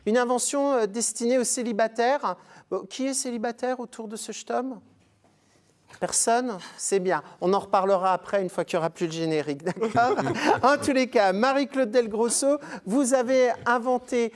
Une invention destinée aux célibataires. Bon, qui est célibataire autour de ce Schtm? Personne? C'est bien. On en reparlera après, une fois qu'il n'y aura plus le générique, d'accord? En tous les cas, Marie-Claude Del Grosso, vous avez inventé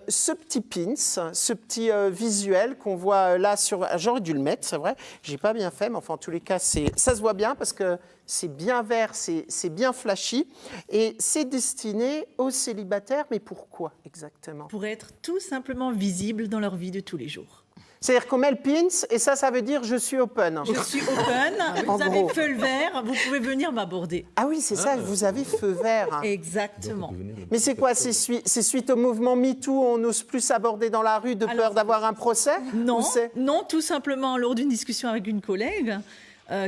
ce petit pins, ce petit visuel qu'on voit là sur... J'aurais dû le mettre, c'est vrai. J'ai pas bien fait, mais enfin, en tous les cas, ça se voit bien parce que c'est bien vert, c'est bien flashy. Et c'est destiné aux célibataires, mais pourquoi exactement? Pour être tout simplement visible dans leur vie de tous les jours. C'est-à-dire qu'on met le pins et ça veut dire je suis open. Je suis open, vous avez feu vert, vous pouvez venir m'aborder. Ah oui, c'est ça, vous avez feu vert. Exactement. Mais c'est quoi? C'est suite au mouvement MeToo, on n'ose plus s'aborder dans la rue de peur d'avoir un procès? Non, tout simplement lors d'une discussion avec une collègue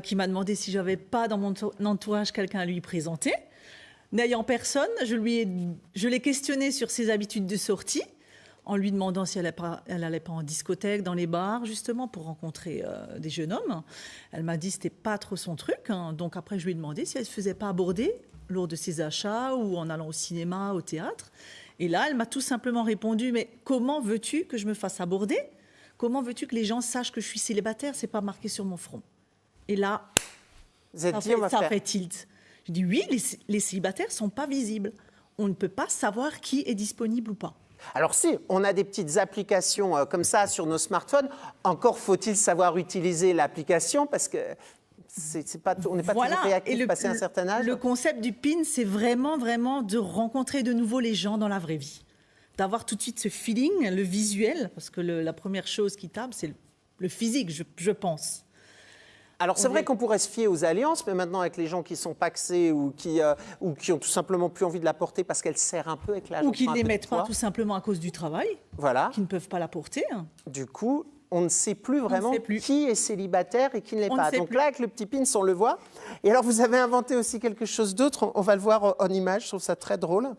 qui m'a demandé si j'avais pas dans mon entourage quelqu'un à lui présenter. N'ayant personne, je l'ai questionné sur ses habitudes de sortie, en lui demandant si elle n'allait pas en discothèque, dans les bars, justement, pour rencontrer des jeunes hommes. Elle m'a dit que ce n'était pas trop son truc. Hein. Donc après, je lui ai demandé si elle ne se faisait pas aborder lors de ses achats ou en allant au cinéma, au théâtre. Et là, elle m'a tout simplement répondu, mais comment veux-tu que je me fasse aborder? Comment veux-tu que les gens sachent que je suis célibataire? Ce n'est pas marqué sur mon front. Et là, ça fait tilt. Je dis oui, les célibataires ne sont pas visibles. On ne peut pas savoir qui est disponible ou pas. Alors si, on a des petites applications comme ça sur nos smartphones. Encore faut-il savoir utiliser l'application parce que on n'est pas toujours réactif passé un certain âge. Le concept du PIN, c'est vraiment de rencontrer de nouveau les gens dans la vraie vie. D'avoir tout de suite ce feeling, le visuel, parce que la première chose qui tape, c'est le physique, je pense. Alors c'est vrai qu'on pourrait se fier aux alliances, mais maintenant avec les gens qui sont paxés ou qui ont tout simplement plus envie de la porter parce qu'elle serre un peu avec la jambe. Ou qui ne les mettent pas tout simplement à cause du travail, voilà. Qui ne peuvent pas la porter. Du coup, on ne sait plus vraiment qui est célibataire et qui ne l'est pas. Donc là, avec le petit pins, on le voit. Et alors vous avez inventé aussi quelque chose d'autre, on va le voir en image, je trouve ça très drôle.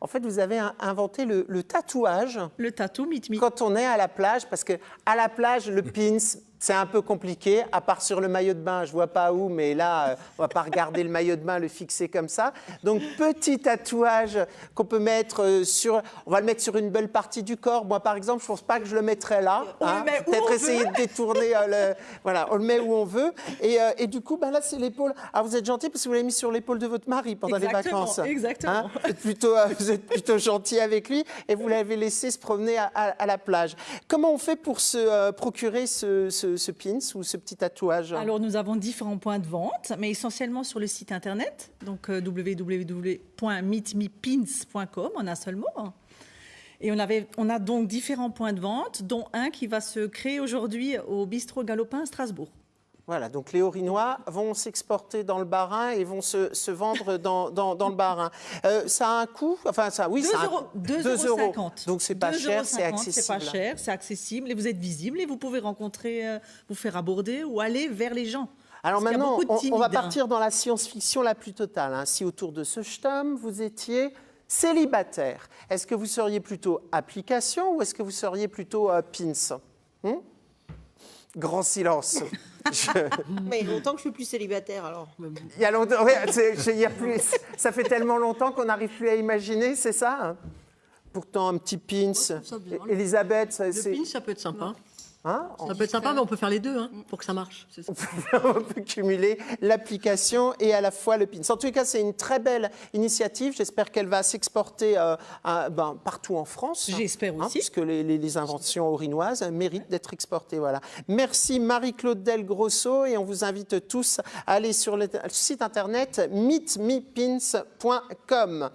En fait, vous avez inventé le tatouage. Le tatou Meet Me. Quand on est à la plage, parce qu'à la plage, le pins, c'est un peu compliqué, à part sur le maillot de bain, je ne vois pas où, mais là, on ne va pas regarder le maillot de bain, le fixer comme ça. Donc, petit tatouage qu'on peut mettre on va le mettre sur une belle partie du corps. Moi, par exemple, je ne pense pas que je le mettrais là. Peut-être essayer de détourner, voilà, on le met où on veut. Et du coup, là, c'est l'épaule. Alors, vous êtes gentil parce que vous l'avez mis sur l'épaule de votre mari pendant les vacances. Exactement. Vous êtes plutôt gentil avec lui et vous l'avez laissé se promener à la plage. Comment on fait pour se procurer ce pins ou ce petit tatouage? Alors, nous avons différents points de vente, mais essentiellement sur le site internet, donc www.meetmepins.com en un seul mot. Et on a donc différents points de vente, dont un qui va se créer aujourd'hui au Bistrot Galopin à Strasbourg. Voilà, donc les Orinois vont s'exporter dans le Bas-Rhin et vont se vendre dans le Bas-Rhin. Ça a un coût? Enfin, ça, oui, 2,50 €. Donc, c'est pas cher, c'est accessible. C'est pas cher, c'est accessible et vous êtes visible et vous pouvez rencontrer, vous faire aborder ou aller vers les gens. Alors maintenant, on va partir dans la science-fiction la plus totale. Hein. Si autour de ce Schtm, vous étiez célibataire, est-ce que vous seriez plutôt application ou est-ce que vous seriez plutôt pins? Grand silence. Mais il y a longtemps que je suis plus célibataire, alors. Il y a longtemps, ça fait tellement longtemps qu'on n'arrive plus à imaginer, c'est ça? Pourtant, un petit pins. Elisabeth, le pins, ça peut être sympa. Hein? Ça peut être sympa, mais on peut faire les deux pour que ça marche. On peut cumuler l'application et à la fois le pins. En tout cas, c'est une très belle initiative. J'espère qu'elle va s'exporter partout en France. J'espère aussi. Puisque les inventions orinoises méritent d'être exportées. Voilà. Merci Marie-Claude Del Grosso et on vous invite tous à aller sur le site internet meetmepins.com.